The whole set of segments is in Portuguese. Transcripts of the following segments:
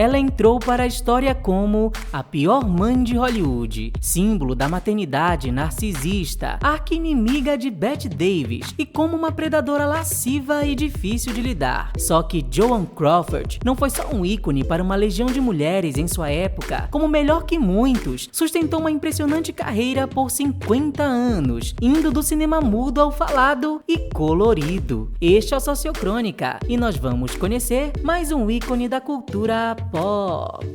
ela entrou para a história como a pior mãe de Hollywood, símbolo da maternidade narcisista, arqui-inimiga de Bette Davis e como uma predadora lasciva e difícil de lidar. Só que Joan Crawford não foi só um ícone para uma legião de mulheres em sua época, como melhor que muitos, sustentou uma impressionante carreira por 50 anos, indo do cinema mudo ao falado e colorido. Este é o Sociocrônica e nós vamos conhecer mais um ícone da cultura pop.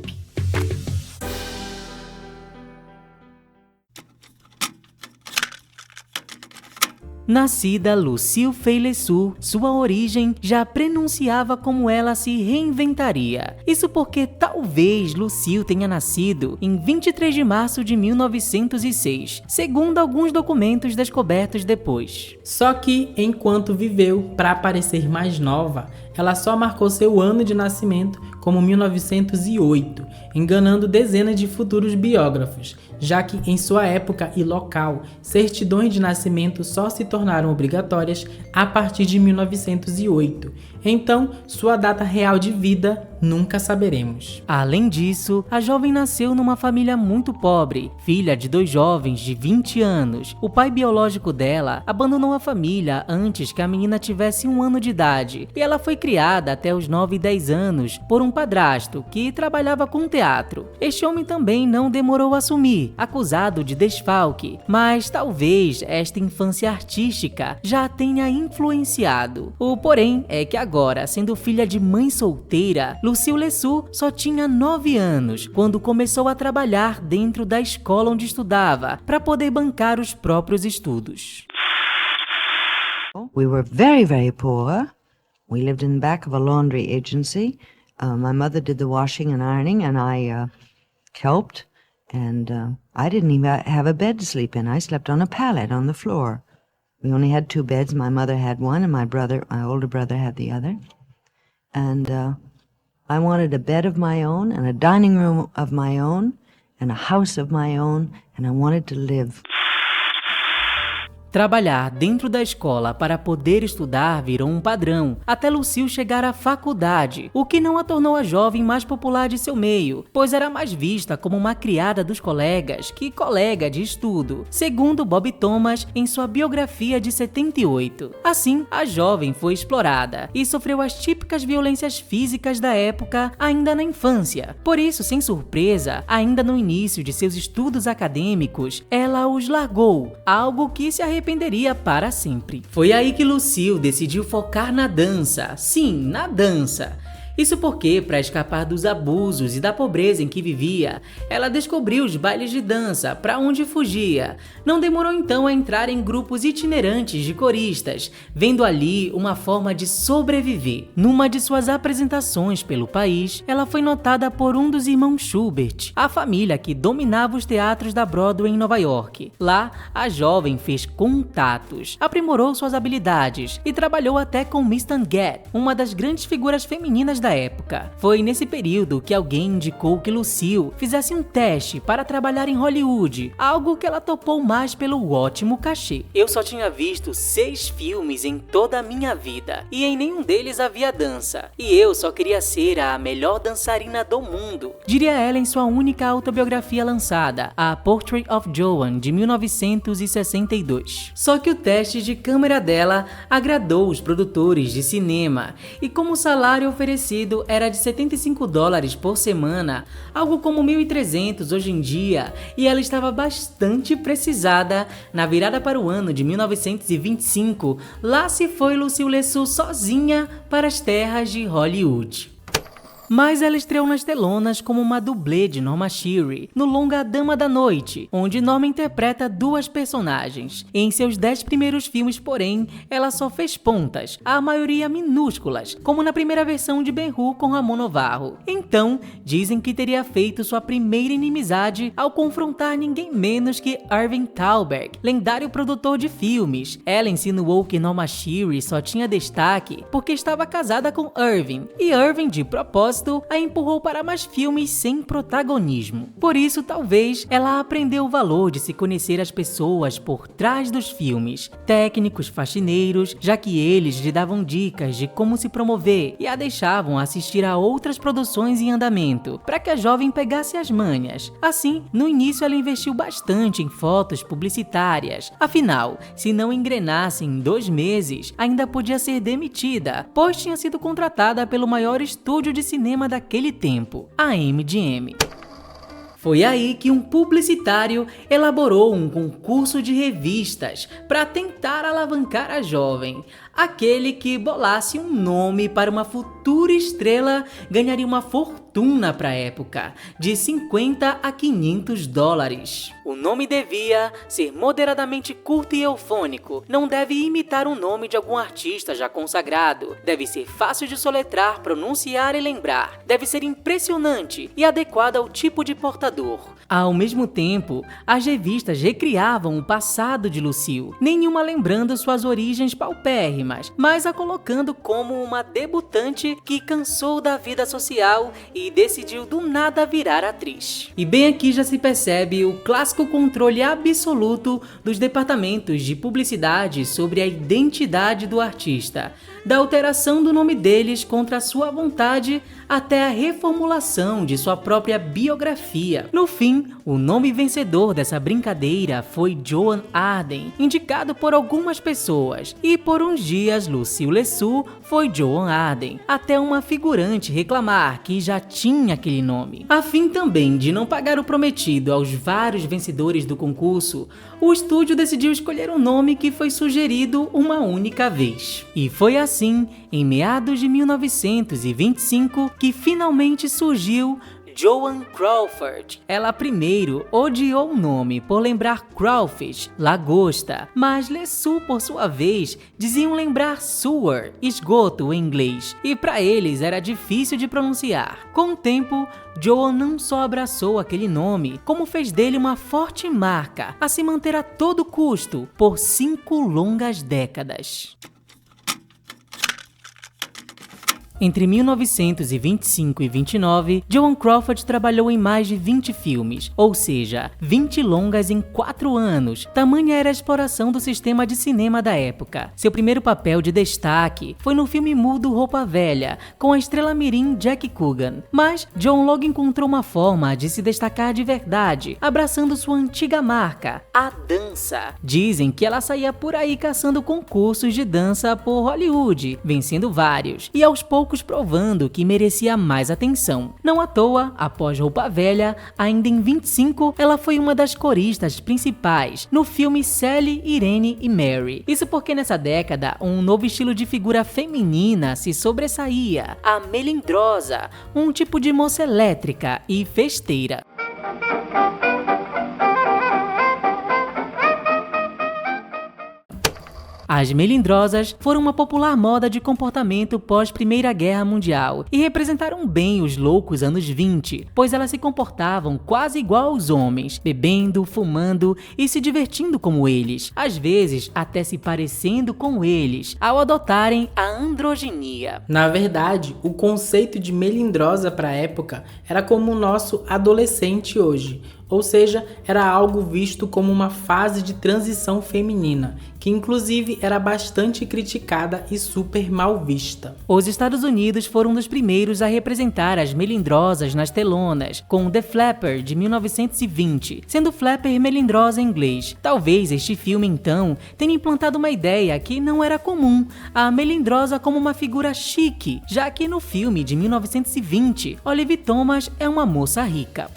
Nascida Lucille Fay-Lessu, sua origem já prenunciava como ela se reinventaria. Isso porque talvez Lucille tenha nascido em 23 de março de 1906, segundo alguns documentos descobertos depois. Só que, enquanto viveu para parecer mais nova, ela só marcou seu ano de nascimento como 1908, enganando dezenas de futuros biógrafos, já que em sua época e local, certidões de nascimento só se tornaram obrigatórias a partir de 1908. Então, sua data real de vida nunca saberemos. Além disso, a jovem nasceu numa família muito pobre, filha de 2 jovens de 20 anos. O pai biológico dela abandonou a família antes que a menina tivesse 1 ano de idade, e ela foi criada até os 9 e 10 anos por um padrasto que trabalhava com teatro. Este homem também não demorou a assumir, acusado de desfalque, mas talvez esta infância artística já a tenha influenciado. O porém é que agora, sendo filha de mãe solteira, Lucille Lessu só tinha 9 anos quando começou a trabalhar dentro da escola onde estudava para poder bancar os próprios estudos. We were very, very poor. We lived in the back of a laundry agency. My mother did the washing and ironing, and I helped. And I didn't even have a bed to sleep in. I slept on a pallet on the floor. We only had 2 beds. My mother had one, and my older brother, had the other. And I wanted a bed of my own, and a dining room of my own, and a house of my own, and I wanted to live. Trabalhar dentro da escola para poder estudar virou um padrão, até Lucille chegar à faculdade, o que não a tornou a jovem mais popular de seu meio, pois era mais vista como uma criada dos colegas que colega de estudo, segundo Bob Thomas em sua biografia de 78. Assim, a jovem foi explorada e sofreu as típicas violências físicas da época ainda na infância. Por isso, sem surpresa, ainda no início de seus estudos acadêmicos, ela os largou, algo que se arrependeria para sempre. Foi aí que Lucille decidiu focar na dança. Sim, na dança. Isso porque, para escapar dos abusos e da pobreza em que vivia, ela descobriu os bailes de dança para onde fugia. Não demorou então a entrar em grupos itinerantes de coristas, vendo ali uma forma de sobreviver. Numa de suas apresentações pelo país, ela foi notada por um dos irmãos Schubert, a família que dominava os teatros da Broadway em Nova York. Lá, a jovem fez contatos, aprimorou suas habilidades e trabalhou até com Miss Tanguette, uma das grandes figuras femininas da época. Foi nesse período que alguém indicou que Lucille fizesse um teste para trabalhar em Hollywood, algo que ela topou mais pelo ótimo cachê. Eu só tinha visto 6 filmes em toda a minha vida e em nenhum deles havia dança, e eu só queria ser a melhor dançarina do mundo, diria ela em sua única autobiografia lançada, a Portrait of Joan, de 1962. Só que o teste de câmera dela agradou os produtores de cinema, e como o salário oferecido era de $75 por semana, algo como 1.300 hoje em dia, e ela estava bastante precisada. Na virada para o ano de 1925, lá se foi Lucille Lessu sozinha para as terras de Hollywood. Mas ela estreou nas telonas como uma dublê de Norma Shearer, no longa A Dama da Noite, onde Norma interpreta 2 personagens. Em seus 10 primeiros filmes, porém, ela só fez pontas, a maioria minúsculas, como na primeira versão de Ben-Hur com Ramon Novarro. Então, dizem que teria feito sua primeira inimizade ao confrontar ninguém menos que Irving Thalberg, lendário produtor de filmes. Ela insinuou que Norma Shearer só tinha destaque porque estava casada com Irving, e Irving, de propósito, propósito, a empurrou para mais filmes sem protagonismo. Por isso, talvez, ela aprendeu o valor de se conhecer as pessoas por trás dos filmes, técnicos, faxineiros, já que eles lhe davam dicas de como se promover e a deixavam assistir a outras produções em andamento, para que a jovem pegasse as manhas. Assim, no início ela investiu bastante em fotos publicitárias. Afinal, se não engrenasse em 2 meses, ainda podia ser demitida, pois tinha sido contratada pelo maior estúdio de cinema daquele tempo, a MGM. Foi aí que um publicitário elaborou um concurso de revistas para tentar alavancar a jovem. Aquele que bolasse um nome para uma futura estrela ganharia uma fortuna para a época, de 50 a 500 dólares. O nome devia ser moderadamente curto e eufônico, não deve imitar o nome de algum artista já consagrado, deve ser fácil de soletrar, pronunciar e lembrar, deve ser impressionante e adequado ao tipo de portador. Ao mesmo tempo, as revistas recriavam o passado de Lucille, nenhuma lembrando suas origens paupérrimas, mas a colocando como uma debutante que cansou da vida social e decidiu do nada virar atriz. E bem aqui já se percebe o clássico controle absoluto dos departamentos de publicidade sobre a identidade do artista, da alteração do nome deles contra a sua vontade até a reformulação de sua própria biografia. No fim, o nome vencedor dessa brincadeira foi Joan Arden, indicado por algumas pessoas, e por uns dias Lucille Lessu foi Joan Arden, até uma figurante reclamar que já tinha aquele nome. A fim também de não pagar o prometido aos vários vencedores do concurso, o estúdio decidiu escolher um nome que foi sugerido uma única vez. E foi assim, em meados de 1925, que finalmente surgiu Joan Crawford. Ela primeiro odiou o nome por lembrar crawfish, lagosta, mas Lessu, por sua vez, diziam lembrar sewer, esgoto em inglês, e para eles era difícil de pronunciar. Com o tempo, Joan não só abraçou aquele nome, como fez dele uma forte marca a se manter a todo custo por 5 longas décadas. Entre 1925 e 29, Joan Crawford trabalhou em mais de 20 filmes, ou seja, 20 longas em 4 anos. Tamanha era a exploração do sistema de cinema da época. Seu primeiro papel de destaque foi no filme mudo Roupa Velha, com a estrela mirim Jack Coogan. Mas Joan logo encontrou uma forma de se destacar de verdade, abraçando sua antiga marca, a dança. Dizem que ela saía por aí caçando concursos de dança por Hollywood, vencendo vários, e aos poucos provando que merecia mais atenção. Não à toa, após Roupa Velha, ainda em 25, ela foi uma das coristas principais no filme Sally, Irene e Mary. Isso porque nessa década, um novo estilo de figura feminina se sobressaía, a melindrosa, um tipo de moça elétrica e festeira. As melindrosas foram uma popular moda de comportamento pós-Primeira Guerra Mundial e representaram bem os loucos anos 20, pois elas se comportavam quase igual aos homens, bebendo, fumando e se divertindo como eles, às vezes até se parecendo com eles, ao adotarem a androginia. Na verdade, o conceito de melindrosa para a época era como o nosso adolescente hoje, ou seja, era algo visto como uma fase de transição feminina, que inclusive era bastante criticada e super mal vista. Os Estados Unidos foram um dos primeiros a representar as melindrosas nas telonas, com The Flapper de 1920, sendo Flapper melindrosa em inglês. Talvez este filme então tenha implantado uma ideia que não era comum, a melindrosa como uma figura chique, já que no filme de 1920, Olive Thomas é uma moça rica.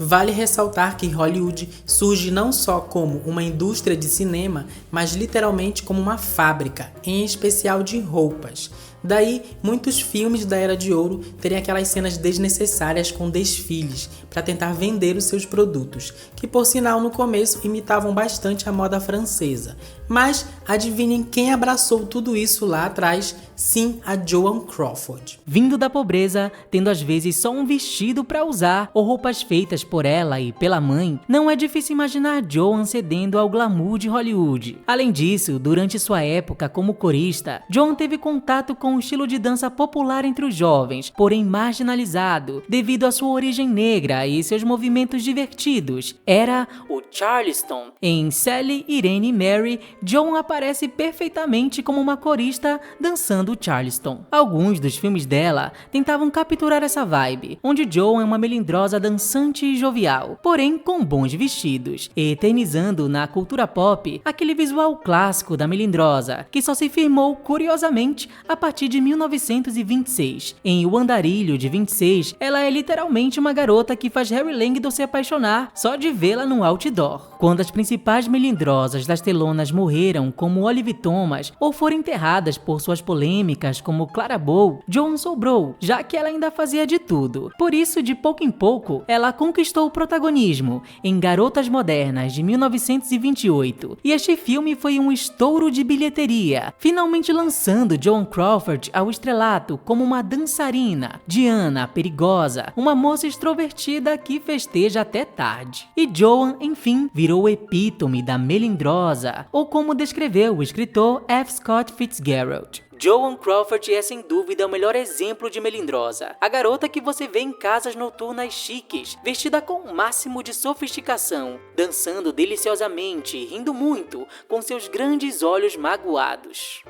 Vale ressaltar que Hollywood surge não só como uma indústria de cinema, mas literalmente como uma fábrica, em especial de roupas. Daí, muitos filmes da Era de Ouro teriam aquelas cenas desnecessárias com desfiles para tentar vender os seus produtos, que por sinal no começo imitavam bastante a moda francesa. Mas adivinhem quem abraçou tudo isso lá atrás? Sim, a Joan Crawford. Vindo da pobreza, tendo às vezes só um vestido para usar ou roupas feitas por ela e pela mãe, não é difícil imaginar Joan cedendo ao glamour de Hollywood. Além disso, durante sua época como corista, Joan teve contato com o estilo de dança popular entre os jovens, porém marginalizado, devido à sua origem negra e seus movimentos divertidos. Era o Charleston. Em Sally, Irene e Mary, Joan aparece perfeitamente como uma corista dançando Charleston. Alguns dos filmes dela tentavam capturar essa vibe, onde Joan é uma melindrosa dançante e jovial, porém com bons vestidos, eternizando na cultura pop aquele visual clássico da melindrosa, que só se firmou curiosamente a partir de 1926. Em O Andarilho de 26, ela é literalmente uma garota que faz Harry Langdon se apaixonar só de vê-la no outdoor. Quando as principais melindrosas das telonas morreram, como Olive Thomas, ou foram enterradas por suas polêmicas, como Clara Bow, Joan sobrou, já que ela ainda fazia de tudo. Por isso, de pouco em pouco, ela conquistou o protagonismo em Garotas Modernas de 1928, e este filme foi um estouro de bilheteria, finalmente lançando Joan Crawford ao estrelato como uma dançarina, Diana, perigosa, uma moça extrovertida que festeja até tarde. E Joan, enfim, virou o epítome da melindrosa, ou como descreveu o escritor F. Scott Fitzgerald: Joan Crawford é sem dúvida o melhor exemplo de melindrosa. A garota que você vê em casas noturnas chiques, vestida com o máximo de sofisticação, dançando deliciosamente e rindo muito, com seus grandes olhos magoados.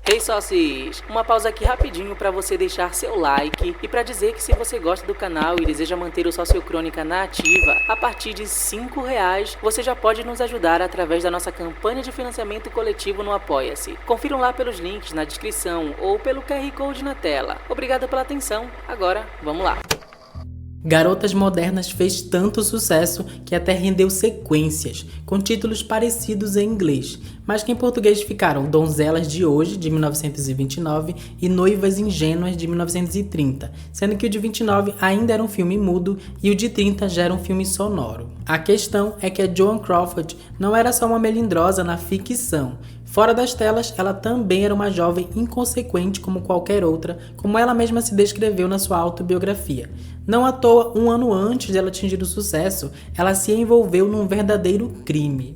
Hey sócios, uma pausa aqui rapidinho para você deixar seu like e para dizer que se você gosta do canal e deseja manter o Sociocrônica na ativa, a partir de R$5 você já pode nos ajudar através da nossa campanha de financiamento coletivo no Apoia-se. Confiram lá pelos links na descrição ou pelo QR Code na tela. Obrigado pela atenção, agora vamos lá. Garotas Modernas fez tanto sucesso que até rendeu sequências, com títulos parecidos em inglês, mas que em português ficaram Donzelas de Hoje, de 1929, e Noivas Ingênuas, de 1930, sendo que o de 29 ainda era um filme mudo e o de 30 já era um filme sonoro. A questão é que a Joan Crawford não era só uma melindrosa na ficção. Fora das telas, ela também era uma jovem inconsequente como qualquer outra, como ela mesma se descreveu na sua autobiografia. Não à toa, um ano antes de ela atingir o sucesso, ela se envolveu num verdadeiro crime.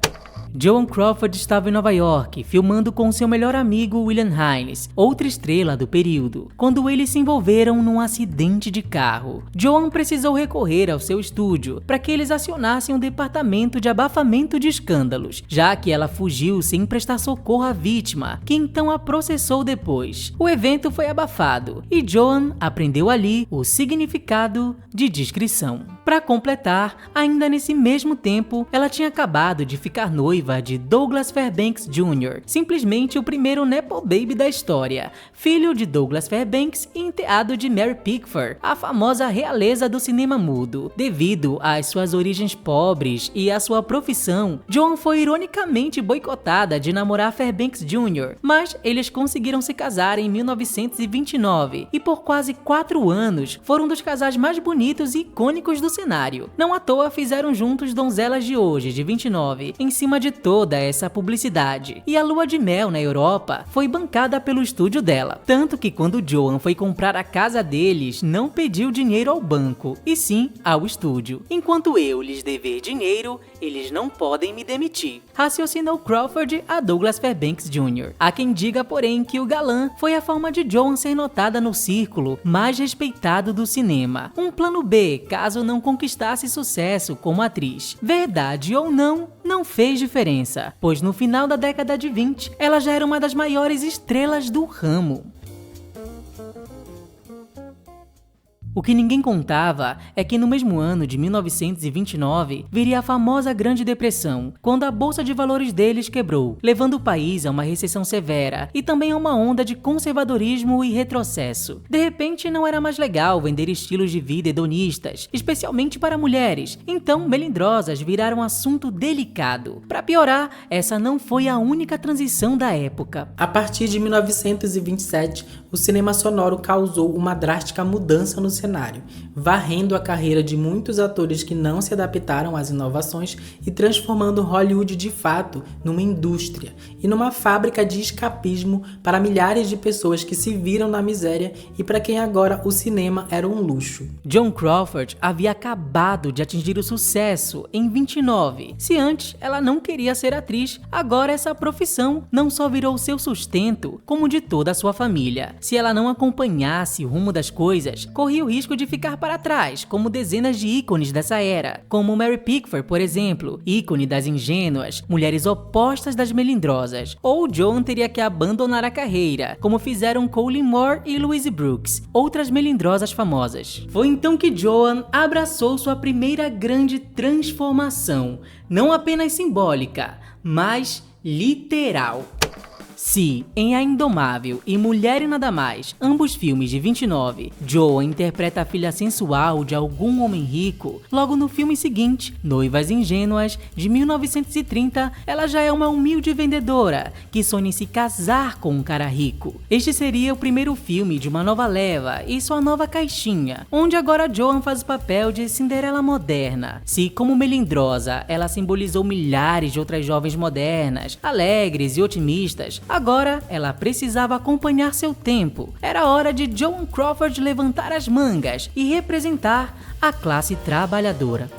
Joan Crawford estava em Nova York, filmando com seu melhor amigo William Hines, outra estrela do período, quando eles se envolveram num acidente de carro. Joan precisou recorrer ao seu estúdio para que eles acionassem um departamento de abafamento de escândalos, já que ela fugiu sem prestar socorro à vítima, que então a processou depois. O evento foi abafado e Joan aprendeu ali o significado de discrição. Para completar, ainda nesse mesmo tempo, ela tinha acabado de ficar noiva de Douglas Fairbanks Jr., simplesmente o primeiro Nepo Baby da história, filho de Douglas Fairbanks e enteado de Mary Pickford, a famosa realeza do cinema mudo. Devido às suas origens pobres e à sua profissão, Joan foi ironicamente boicotada de namorar Fairbanks Jr., mas eles conseguiram se casar em 1929 e por quase 4 anos foram um dos casais mais bonitos e icônicos do cenário. Não à toa fizeram juntos Donzelas de Hoje, de 29, em cima de toda essa publicidade, e a lua de mel na Europa foi bancada pelo estúdio dela, tanto que quando Joan foi comprar a casa deles, não pediu dinheiro ao banco, e sim ao estúdio. Enquanto eu lhes dever dinheiro, eles não podem me demitir, raciocinou Crawford a Douglas Fairbanks Jr. Há quem diga, porém, que o galã foi a forma de Joan ser notada no círculo mais respeitado do cinema, um plano B caso não conquistasse sucesso como atriz. Verdade ou não, não fez diferença, pois no final da década de 20, ela já era uma das maiores estrelas do ramo. O que ninguém contava é que no mesmo ano de 1929 viria a famosa Grande Depressão, quando a bolsa de valores deles quebrou, levando o país a uma recessão severa e também a uma onda de conservadorismo e retrocesso. De repente não era mais legal vender estilos de vida hedonistas, especialmente para mulheres, então melindrosas viraram assunto delicado. Para piorar, essa não foi a única transição da época. A partir de 1927, o cinema sonoro causou uma drástica mudança no cenário, varrendo a carreira de muitos atores que não se adaptaram às inovações e transformando Hollywood de fato numa indústria e numa fábrica de escapismo para milhares de pessoas que se viram na miséria e para quem agora o cinema era um luxo. Joan Crawford havia acabado de atingir o sucesso em 29. Se antes ela não queria ser atriz, agora essa profissão não só virou seu sustento, como de toda a sua família. Se ela não acompanhasse o rumo das coisas, corria o risco de ficar para trás, como dezenas de ícones dessa era, como Mary Pickford, por exemplo, ícone das ingênuas, mulheres opostas das melindrosas. Ou Joan teria que abandonar a carreira, como fizeram Colleen Moore e Louise Brooks, outras melindrosas famosas. Foi então que Joan abraçou sua primeira grande transformação, não apenas simbólica, mas literal. Se, em A Indomável e Mulher e Nada Mais, ambos filmes de 29, Joan interpreta a filha sensual de algum homem rico, logo no filme seguinte, Noivas Ingênuas, de 1930, ela já é uma humilde vendedora que sonha em se casar com um cara rico. Este seria o primeiro filme de uma nova leva e sua nova caixinha, onde agora Joan faz o papel de Cinderela moderna. Se, como melindrosa, ela simbolizou milhares de outras jovens modernas, alegres e otimistas, agora, ela precisava acompanhar seu tempo. Era hora de Joan Crawford levantar as mangas e representar a classe trabalhadora.